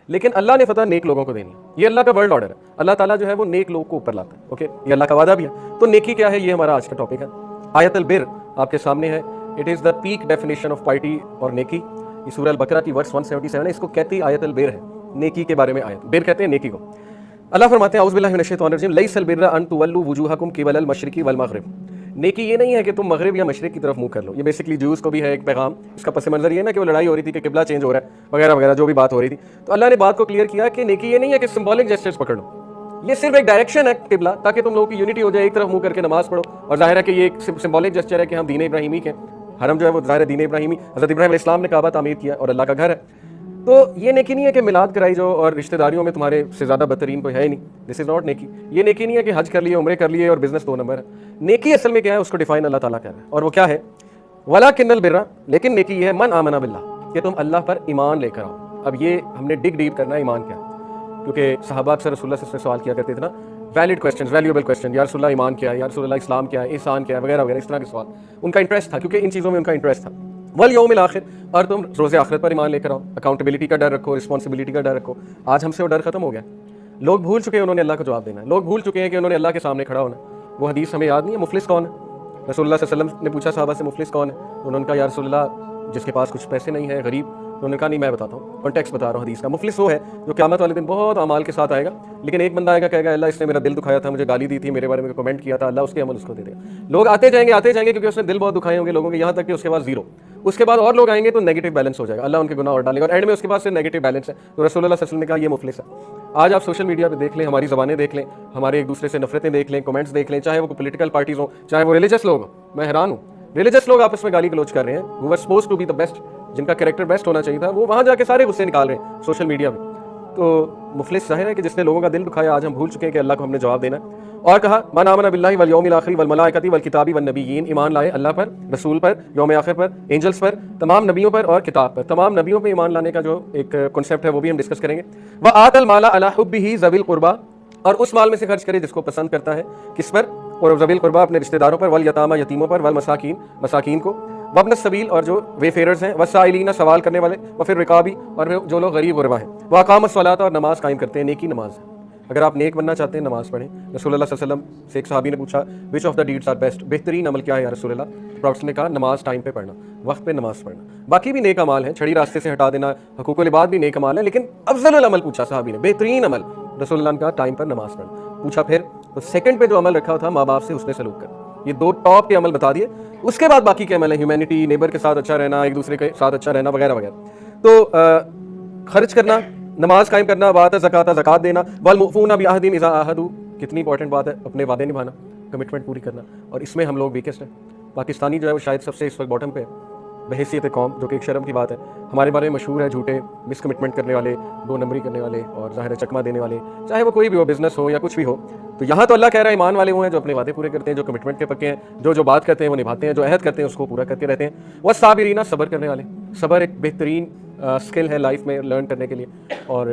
लेकिन अल्लाह ने फतह नेक लोगों को देनी है। ये अल्लाह का वर्ल्ड ऑर्डर है। अल्लाह ताला जो है वो नेक लोगों को ऊपर लाता है। ओके, ये अल्लाह का वादा भी है। तो नेकी क्या है, ये हमारा आज का टॉपिक है। आयतुल बिर आपके सामने है। It is the peak definition of piety और नेकी। ये सूरह अल-बकरा की वर्स 177 है। इसको कहती आयतुल बिर है, नेकी के बारे में आयत। बिर कहते हैं नेकी को। अल्लाह फरमाते हैं औज़ु बिल्लाहि मिनश शैतानिर रजीम लैसल बिर्रा अन तुवल्लू वुजूहकुम क़िबलल मशरिक़ि वल मग़रिब। नेकी ये नहीं है कि तुम मगरिब या मशरिक की तरफ मुंह कर लो। ये बेसिकली ज्यूज़ को भी है एक पैगाम। इसका पस मंजर ये ना कि वो लड़ाई हो रही थी कि किबला चेंज हो रहा है वगैरह वगैरह, जो भी बात हो रही थी। तो अल्लाह ने बात को क्लियर किया कि नेकी ये नहीं है कि सिंबॉलिक जेस्चर्स पकड़ लो। ये सिर्फ एक डायरेक्शन है किबला, ताकि तुम लोगों की यूनिटी हो जाए, एक तरफ मुंह करके नमाज पढ़ो। और जाहिर है कि ये एक सिंबॉलिक जेस्चर है कि हम दीन इब्राहिमी के हरम जो है वो जाहिर है दीन इब्राहिमी, हज़रत इब्राहिम अलैहिस्सलाम ने काबा तामीर किया और अल्लाह का घर है। तो ये नेकी नहीं है कि मिलाद कराई जो और रिश्तेदारियों में तुम्हारे से ज़्यादा बेहतरीन कोई है ही नहीं। दिस इज़ नॉट नेकी। ये नेकी नहीं है कि हज कर लिए, उम्रे कर लिए और बिजनेस 2 नंबर है। नेकी असल में क्या है, उसको डिफाइन अल्लाह ताला कर रहा है, और वो क्या है, वलाकिन्नल बिर्रा, लेकिन नेकी ये है मन आमना बिल्लाह, कि तुम अल्लाह पर ईमान लेकर आओ। अब ये हमने डिग डीप करना है, ईमान क्या है, क्योंकि सहाबा अक्सर रसूलुल्लाह से सवाल किया करते थे ना, वैलिड क्वेश्चन, वैल्यूएबल क्वेश्चन, या रसूलुल्लाह ईमान क्या है, या रसूलुल्लाह इस्लाम क्या है, ihसान क्या है, वगैरह वगैरह, इस तरह के सवाल। उनका इंटरेस्ट था, क्योंकि इन चीज़ों में उनका इंटरेस्ट था। वल यौमिल आखिर, और तुम रोज़े आखिरत पर ईमान लेकर आओ। अकाउंटेबिलिटी का डर रखो, रिस्पॉन्सिबिलिटी का डर रखो। आज हमसे वो डर खत्म हो गया। लोग भूल चुके हैं उन्होंने अल्लाह को जवाब देना है। लोग भूल चुके हैं कि उन्होंने अल्लाह के सामने खड़ा होना। वो हदीस हमें याद नहीं है, मुफलिस कौन है। रसूलुल्लाह सल्लल्लाहु अलैहि वसल्लम ने पूछा साहबा से, मुफलिस कौन है। उन्होंने कहा या रसूलुल्लाह जिसके पास कुछ पैसे नहीं है, गरीब। उन्होंने कहा नहीं, मैं बताता हूँ, कॉन्टेक्स्ट बता रहा हूँ हदीस का। मुफलिस वो है जो क़यामत वाले दिन बहुत अमाल के साथ आएगा, लेकिन एक बंदा आएगा कहेगा अल्लाह इसने मेरा दिल दुखाया था, मुझे गाली दी थी, मेरे बारे में कमेंट किया था, अल्लाह उसके अमल उसको दे देगा। लोग आते जाएंगे क्योंकि उसने दिल बहुत दुखाए होंगे लोगों के, यहाँ तक कि उसके पास जीरो। उसके बाद और लोग आएंगे तो नेगेटिव बैलेंस हो जाएगा, अल्लाह उनके गुनाह और डालेगा, और एंड में उसके पास से नेगेटिव बैलेंस है। तो रसूलुल्लाह सल्लल्लाहु अलैहि वसल्लम ने कहा ये मुफलिस है। आज आप सोशल मीडिया पे देख लें, हमारी ज़बानें देख लें, हमारे एक दूसरे से नफरतें देख लें, कमेंट्स देख लें, चाहे वो पॉलिटिकल पार्टीज हो, चाहे वो रिलीजियस लोग हो। मैं हैरान हूँ, रिलीजियस लोग आपस में गाली गलौज कर रहे हैं। Who were supposed to be the best, जिनका कैरेक्टर बेस्ट होना चाहिए था, वो वहाँ जाके सारे गुस्से निकाल रहे हैं सोशल मीडिया में। तो मुफलिस जाहिर है कि जिसने लोगों का दिल दुखाया। आज हम भूल चुके हैं कि अल्लाह को हमने जवाब देना है। और कहा मन आमना बिल्लाहि वल यौमिल आखिर वल मलाइकति वल किताबी वन नबिय्यीन, ईमान लाए अल्लाह पर, रसूल पर, यौम आखिर पर, एंजल्स पर, तमाम नबियों पर और किताब पर। तमाम नबियों पर ईमान लाने का जो एक कॉन्सेप्ट है वो भी हम डिस्कस करेंगे। व आतल माला अला हुब्बिही ज़विल कुर्बा, और उस माल में से खर्च करे जिसको पसंद करता है। किस पर, और ज़विल कुर्बा अपने रिश्तेदारों पर, वल यतामा यतीमों पर, वल मसाकीन मसाकीन को, वब्न सबील और जो वेफेयर्स हैं, वसाइलीना सवाल करने वाले, व फिर रिकाबी और जो लोग गरीब गुरबा हैं, व अकामत सलात और नमाज कायम करते हैं। नेकी नमाज है। अगर आप नेक बनना चाहते हैं नमाज पढ़ें। रसूलुल्लाह सल्लल्लाहु अलैहि वसल्लम से एक सहाबी ने पूछा which of the deeds are best, बेहतरीन अमल क्या है या रसूलुल्लाह। प्रॉफेट ने कहा नमाज टाइम पे पढ़ना, वक्त पे नमाज पढ़ना। बाकी भी नेक अमाल हैं, छड़ी रास्ते से हटा देना, हुकूकुल इबाद भी नेक अमाल है, लेकिन अफजल अमल पूछा सहाबी ने, बेहतरीन अमल रसूलुल्लाह ने कहा टाइम पर नमाज पढ़ना। पूछा फिर तो सेकंड पे जो अमल रखा था, माँ बाप से हुस्न सलूक कर। ये 2 टॉप के अमल बता दिए। उसके बाद बाकी के अमल है, ह्यूमैनिटी, नेबर के साथ अच्छा रहना, एक दूसरे के साथ अच्छा रहना, वगैरह वगैरह। तो खर्च करना, नमाज कायम करना, बात ज़कात देना, वल मुफ़ूना बिअहदिहिम इज़ा आहदू, कितनी इंपॉर्टेंट बात है, अपने वादे निभाना, कमिटमेंट पूरी करना। और इसमें हम लोग वीकेस्ट हैं। पाकिस्तानी जो है वो शायद सबसे इस वक्त बॉटम पे है बहैसियत कौम, जो कि एक शर्म की बात है। हमारे बारे में मशहूर है झूठे, मिसकमिटमेंट करने वाले, 2 नंबरी करने वाले और ज़ाहिर चकमा देने वाले, चाहे वो कोई भी हो, बिजनेस हो या कुछ भी हो। तो यहाँ तो अल्लाह कह रहा है ईमान वाले वो हैं जो अपने वादे पूरे करते हैं, जो कमिटमेंट के पक्के हैं, जो बात करते हैं वो निभाते हैं, जो अहद करते हैं उसको पूरा करते रहते हैं। वह साबिरीना, सब्र करने वाले। सब्र एक बेहतरीन स्किल है लाइफ में लर्न करने के लिए, और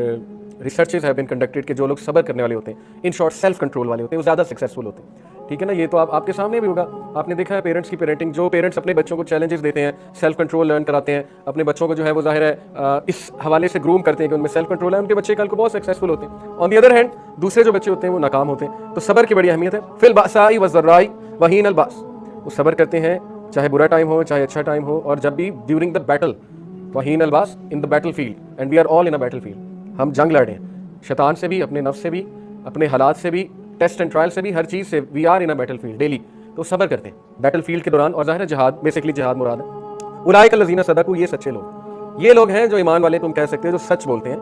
रिसर्चेज हैव बीन कंडक्टेड कि जो लोग सब्र करने वाले होते हैं, इन शॉर्ट सेल्फ कंट्रोल वाले होते हैं, वो ज़्यादा सक्सेसफुल होते हैं। ठीक है ना। ये तो आपके सामने भी होगा, आपने देखा है पेरेंट्स की पेरेंटिंग। जो पेरेंट्स अपने बच्चों को चैलेंजेस देते हैं, सेल्फ कंट्रोल लर्न कराते हैं, अपने बच्चों को जो है वो जाहिर है इस हवाले से ग्रूम करते हैं कि उनमें सेल्फ कंट्रोल है, उनके बच्चे कल को बहुत सक्सेसफुल होते हैं। ऑन दी अदर हैंड दूसरे जो बच्चे होते हैं वो नाकाम होते हैं। तो सब्र की बड़ी अहमियत है। फिल बासाई व ज़र्राई व हीनल बास, वो सब्र करते हैं चाहे बुरा टाइम हो चाहे अच्छा टाइम हो, और जब भी ड्यूरिंग द बैटल, व हीनल बास in the battle field, and we are all in a battle field. हम जंग लड़ रहे हैं, शैतान से भी, अपने नफ्स से भी, अपने हालात से भी, टेस्ट एंड ट्रायल से भी, हर चीज़ से। We are in a battle field daily. तो सब्र करते हैं बैटल फील्ड के दौरान, और ज़ाहिर है जिहाद, बेसिकली जिहाद मुराद है। उलाइका लज़ीना सदकू, ये सच्चे लोग, ये लोग हैं जो ईमान वाले तुम कह सकते हो, जो सच बोलते हैं।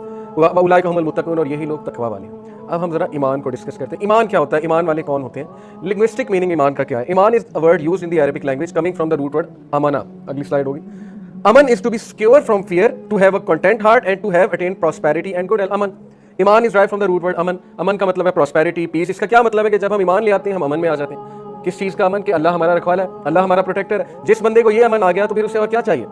उलाइका हुमुल मुत्तक़ून, और यही लोग तकवा वाले हैं। अब हम जरा ईमान को डिस्कस करते हैं। ईमान क्या होता है, ईमान वाले कौन होते हैं, लिंग्विस्टिक मीनिंग ईमान का क्या है। Iman is a word used in the Arabic language coming from the root word amna. अगली स्लाइड होगी। Aman is to be secure from fear, to have a content heart and to have attained prosperity and good health. Aman, iman is derived from the root word aman. अमन का मतलब है prosperity, piece. इसका क्या मतलब है कि जब हम ईमान ले आते हैं हम अमन में आ जाते हैं। किस चीज़ का अमन, कि अल्लाह हमारा रखवाला है, अल्लाह हमारा प्रोटेक्टर है। जिस बंदे को ये अमन आ गया तो फिर उसे और क्या चाहिए।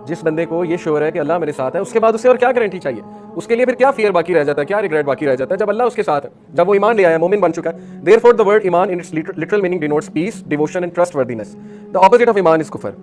जिस बंदे को ये श्योर है कि अल्लाह मेरे साथ है, उसके बाद उसे और क्या गारंटी चाहिए। उसके लिए फिर क्या फियर बाकी रह जाता है, क्या रिग्रेट बाकी रह जाता है, जब अल्लाह उसके साथ है, जब वो ईमान ले आया, मोमिन बन चुका है। देयरफॉर द वर्ड ईमान in its literal meaning denotes peace, devotion and trustworthiness. The opposite of ईमान इज कुफर।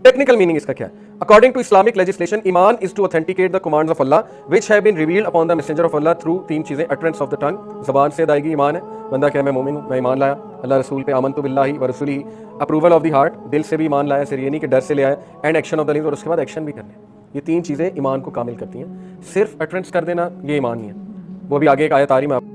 टेक्निकल मीनिंग इसका क्या है? अकॉर्डिंग टू इस्लामिक लेजिस्लेशन, ईमान is to authenticate the commands of अल्लाह which have been revealed upon the messenger of अल्लाह through तीन चीजें, अटरेंस ऑफ द टंग, जबान से अदायगी ईमान है, बंदा क्या मैं मोमिन हूं, मैं ईमान लाया अल्लाह रसूल पे, आमनतु बिल्लाहि व रसूलिही, अप्रूवल ऑफ द हार्ट, दिल से भी ईमान लाया, सिर्फ ये नहीं कि डर से ले आया, and action of the limbs, और उसके बाद एक्शन भी करने। ये तीन चीजें ईमान को कामिल करती हैं। सिर्फ अटरेंस कर देना ये ईमान नहीं है। वो भी आगे एक आयत आ रही, मैं